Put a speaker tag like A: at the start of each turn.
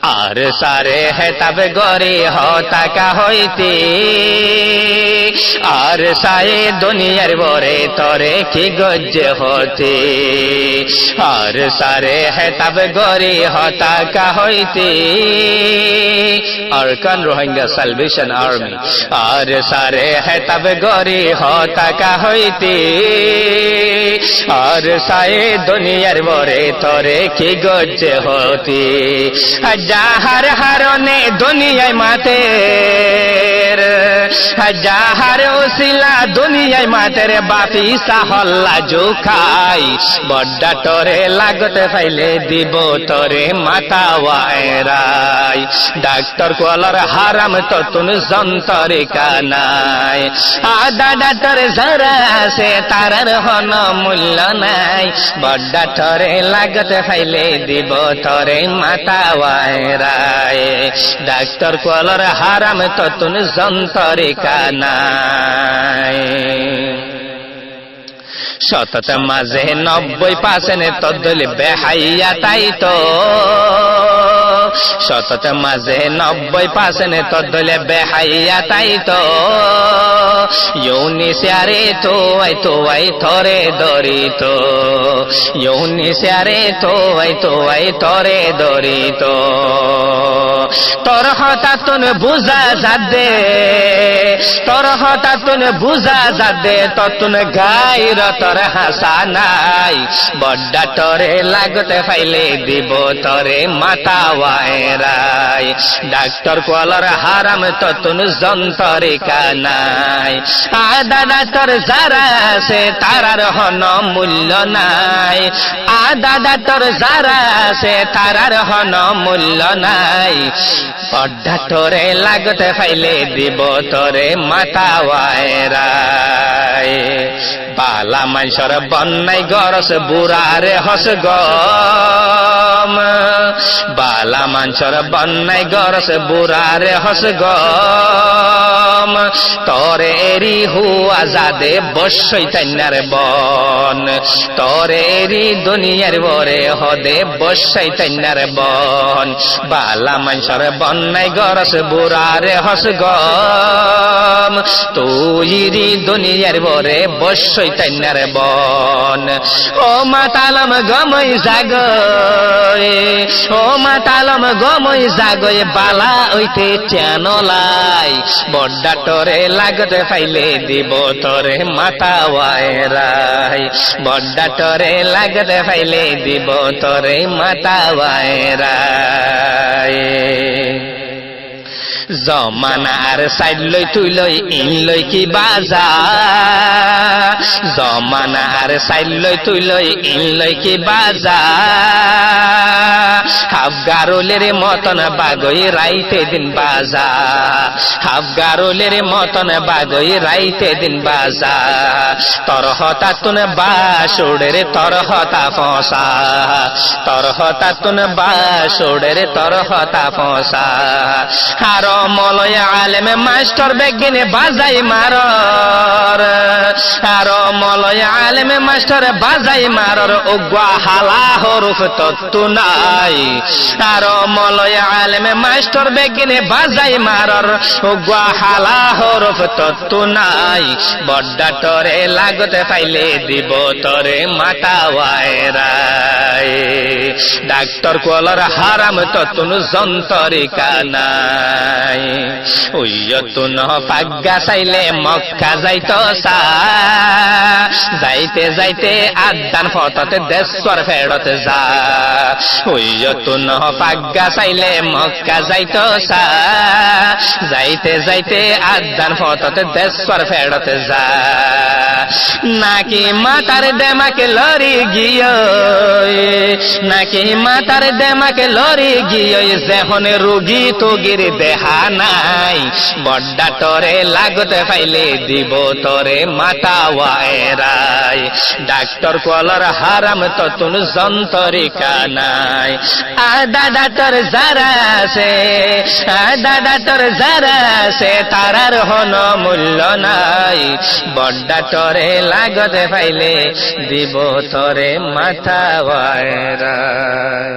A: আর সারে হে তবে গরি হতাকা হইতে আর সায়ে দুনিয়ার বরে তরে কি গজ্জে হতে আর সারে হে তবে গরি হতাকা হইতে আরকান রোহিঙ্গা সালভেশন আর্মি আর সারে হে তবে গরি হতাকা হইতে আর সায়ে দুনিয়ার বরে তরে কি গজ্জে হতে যাহার হারনে দুনিয়ায় মাতের যাহার ওসিলা দুনিয়ায় মাতের বাপি সাহল্লা জোখাই বড্ডা তরে লাগতে ফাইলে দিব তরে মাথা ওয়াইরাই ডাক্তার কলার হারাম তো তুন যন্তরে কানাই আদা ডাক্তার যারা আছে তারার হন মূল্য নাই বড্ডা তরে লাগতে ফাইলে দিব তরে মাথা ওয়াইরাই ডাক্তার কলার হারাম তো তুন যন্তরে কানাই শতত মাঝে 90% তদল বেহাইয়া তাই তো শতত মাঝে 90% তদল বেহাইয়া তাই তো ইউনি সারে তো আই থরে দরি তো ইউনি সারে তো আই থরে দরি তো তোর হঠাৎ বুঝা যাদে তোর হঠাৎ বুঝা যাদে ততুন গাইর তোর হাসা নাই বড্ডা তরে লাগতে ফাইলে দিব তরে মাথা ওয়াইরাই ডাক্তার কলার হারাম ততুন যন্তরে কানাই আদা ডাক্তার যারা আছে তারার হন মূল্য নাই আদা ডাক্তার যারা আছে তারার হন মূল্য নাই বড্ডা তরে লাগতে ফাইলে দিব তরে মাথা ওয়াইরাই বালা মানুষের বন্যাই গরস বুড়ারে হস গম বালা মানুষের বন্যাই গরস বুড়ারে হস গম তরে এরি হুয়া যাদে বসই তাইনার বন তরে এরি দুনিয়ার বরে হদে বসই তাইনার বন বালা মানুষের বন্যাই গরস বুড়ারে হস গম তুইরি দুনিয়ার বরে বসই তাইনার বন ও মাতালম গমই জাগয় ও মাতালম গমই জাগয় বালা ওইতে চানলাই বড্ডা তরে লাগতে ফাইলে দিব তরে মাথা ওয়াইরাই বড্ডা তরে লাগতে ফাইলে দিব তরে মাথা ওয়াইরাই জমানার সাইড লই তুই লই ইন লই কি বাজা জমানার সাইড লই তুই লই ইন লই কি বাজা হাফগারুলের মতন বাগই রাইতে দিন বাজা হাফগারুলের মতন বাগই রাইতে দিন বাজা তর হতা তুন বাসুড়ের তর হতা ফসা তর হতা তুন বাসুড়ের তর হতা ফসা আর মলয় আলেম মাস্টার বেগিনে বাজাই মারর আর মলয় আলেম মাস্টার বাজাই মারর ওগা হালা হরফ তত্তু নাই আর মলয় আলেম মাস্টার বেগিনে বাজাই মারর ওগা হালা হরফ তত্তু নাই বড্ডা তরে লাগতে পাইলে দিব তরে মাথা ওয়াইরাই ডাক্তার কলার হারাম ততুন যন্তরে কানাই উইয়তুন পাগ্গা চাইলে মক্কা যাইতো সা যাইতে যাইতে আদান ফততে দেশর ফেরত যা উইয়তুন পাগ্গা চাইলে মক্কা যাইতো সা যাইতে যাইতে আদান ফততে দেশর ফেরত যা নাকি মাতার দেমাকে লরি গিয়ে নাকি মাতার দেমাকে লরি গিয়ে যখন রুগী তোগির দেহা নাই বড্ডা তরে লাগতে পাইলে দিব তরে মাথা ওয়াইরাই ডাক্তার কলার হারাম ততুন যন্তরে কানাই আদা ডাক্তার যারা আছে আদা ডাক্তার যারা আছে তারার হন মূল্য নাই বড্ডা তরে লাগতে পাইলে দিব তরে মাথা ওয়াইরাই